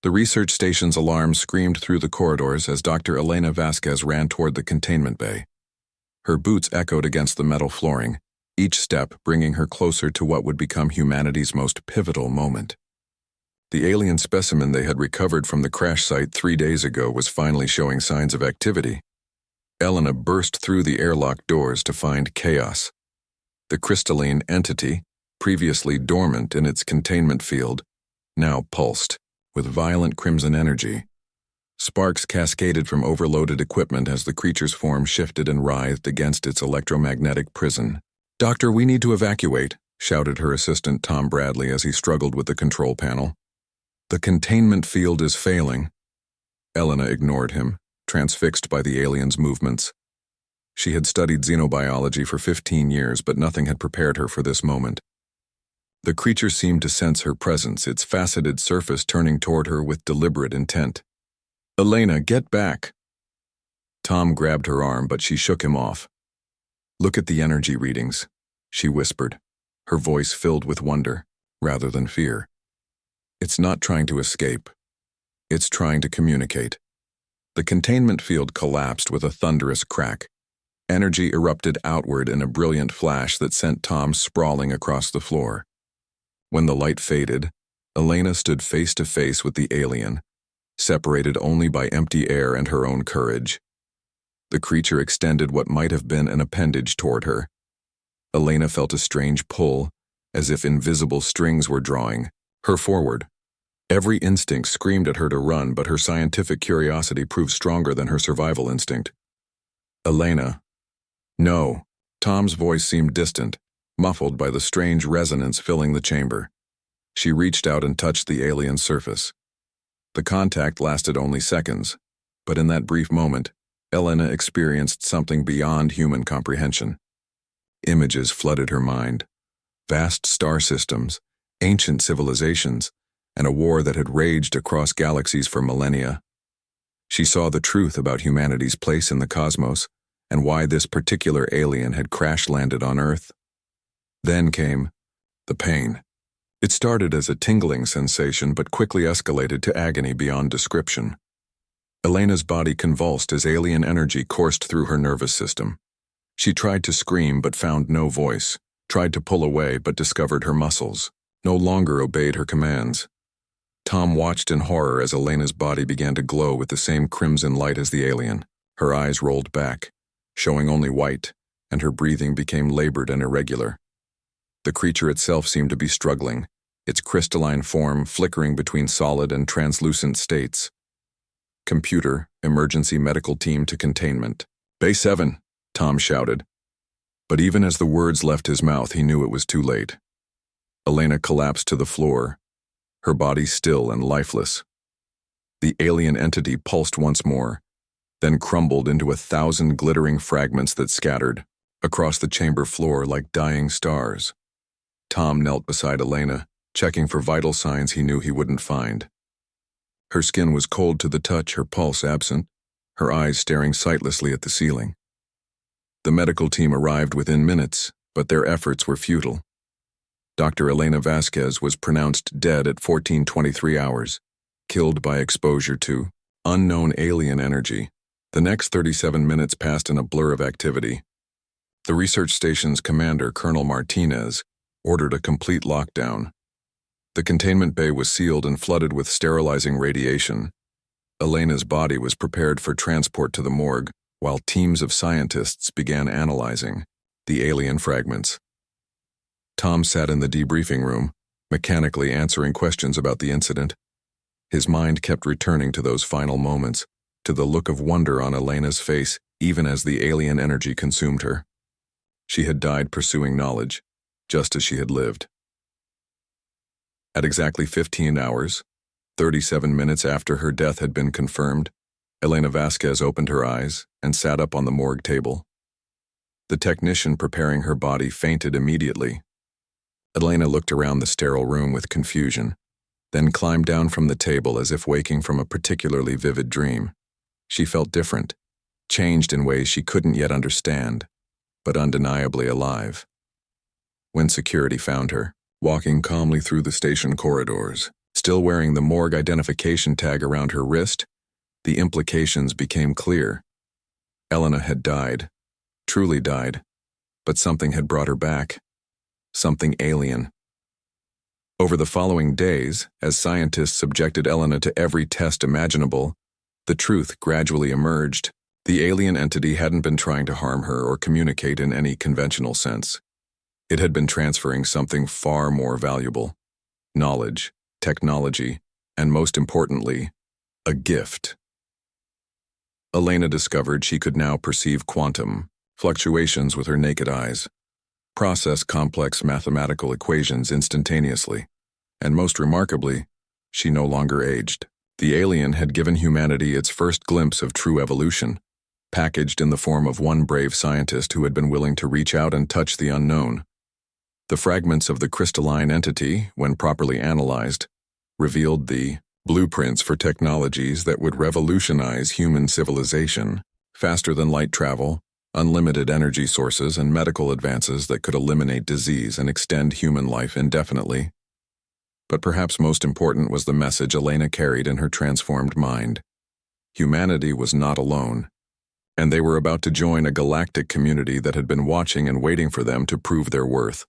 The research station's alarm screamed through the corridors as Dr. Elena Vasquez ran toward the containment bay. Her boots echoed against the metal flooring, each step bringing her closer to what would become humanity's most pivotal moment. The alien specimen they had recovered from the crash site 3 days ago was finally showing signs of activity. Elena burst through the airlock doors to find chaos. The crystalline entity, previously dormant in its containment field, now pulsed with violent crimson energy. Sparks cascaded from overloaded equipment as the creature's form shifted and writhed against its electromagnetic prison. "Doctor, we need to evacuate," shouted her assistant Tom Bradley as he struggled with the control panel. "The containment field is failing." Elena ignored him, transfixed by the alien's movements. She had studied xenobiology for 15 years, but nothing had prepared her for this moment. The creature seemed to sense her presence, its faceted surface turning toward her with deliberate intent. "Elena, get back!" Tom grabbed her arm, but she shook him off. "Look at the energy readings," she whispered, her voice filled with wonder, rather than fear. "It's not trying to escape. It's trying to communicate." The containment field collapsed with a thunderous crack. Energy erupted outward in a brilliant flash that sent Tom sprawling across the floor. When the light faded, Elena stood face to face with the alien, separated only by empty air and her own courage. The creature extended what might have been an appendage toward her. Elena felt a strange pull, as if invisible strings were drawing her forward. Every instinct screamed at her to run, but her scientific curiosity proved stronger than her survival instinct. "Elena." "No." Tom's voice seemed distant, muffled by the strange resonance filling the chamber. She reached out and touched the alien's surface. The contact lasted only seconds, but in that brief moment, Elena experienced something beyond human comprehension. Images flooded her mind. Vast star systems, ancient civilizations, and a war that had raged across galaxies for millennia. She saw the truth about humanity's place in the cosmos and why this particular alien had crash-landed on Earth. Then came the pain. It started as a tingling sensation but quickly escalated to agony beyond description. Elena's body convulsed as alien energy coursed through her nervous system. She tried to scream but found no voice, tried to pull away but discovered her muscles no longer obeyed her commands. Tom watched in horror as Elena's body began to glow with the same crimson light as the alien. Her eyes rolled back, showing only white, and her breathing became labored and irregular. The creature itself seemed to be struggling, its crystalline form flickering between solid and translucent states. "Computer, emergency medical team to containment." "Bay 7, Tom shouted. But even as the words left his mouth, he knew it was too late. Elena collapsed to the floor, her body still and lifeless. The alien entity pulsed once more, then crumbled into 1,000 glittering fragments that scattered across the chamber floor like dying stars. Tom knelt beside Elena, checking for vital signs he knew he wouldn't find. Her skin was cold to the touch, her pulse absent, her eyes staring sightlessly at the ceiling. The medical team arrived within minutes, but their efforts were futile. Dr. Elena Vasquez was pronounced dead at 14:23 hours, killed by exposure to unknown alien energy. The next 37 minutes passed in a blur of activity. The research station's commander, Colonel Martinez, ordered a complete lockdown. The containment bay was sealed and flooded with sterilizing radiation. Elena's body was prepared for transport to the morgue, while teams of scientists began analyzing the alien fragments. Tom sat in the debriefing room, mechanically answering questions about the incident. His mind kept returning to those final moments, to the look of wonder on Elena's face even as the alien energy consumed her. She had died pursuing knowledge, just as she had lived. At exactly 15 hours, 37 minutes after her death had been confirmed, Elena Vasquez opened her eyes and sat up on the morgue table. The technician preparing her body fainted immediately. Elena looked around the sterile room with confusion, then climbed down from the table as if waking from a particularly vivid dream. She felt different, changed in ways she couldn't yet understand, but undeniably alive. When security found her, walking calmly through the station corridors, Still wearing the morgue identification tag around her wrist, the implications became clear. Elena had died, truly died, but something had brought her back. Something alien. Over the following days, as scientists subjected Elena to every test imaginable, the truth gradually emerged. The alien entity hadn't been trying to harm her or communicate in any conventional sense. It had been transferring something far more valuable: knowledge, technology, and most importantly, a gift. Elena discovered she could now perceive quantum fluctuations with her naked eyes, process complex mathematical equations instantaneously, and most remarkably, she no longer aged. The alien had given humanity its first glimpse of true evolution, packaged in the form of one brave scientist who had been willing to reach out and touch the unknown. The fragments of the crystalline entity, when properly analyzed, revealed the blueprints for technologies that would revolutionize human civilization: faster than light travel, unlimited energy sources, and medical advances that could eliminate disease and extend human life indefinitely. But perhaps most important was the message Elena carried in her transformed mind. Humanity was not alone, and they were about to join a galactic community that had been watching and waiting for them to prove their worth.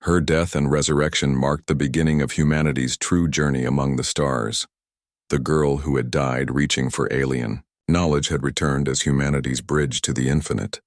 Her death and resurrection marked the beginning of humanity's true journey among the stars. The girl who had died reaching for alien knowledge had returned as humanity's bridge to the infinite.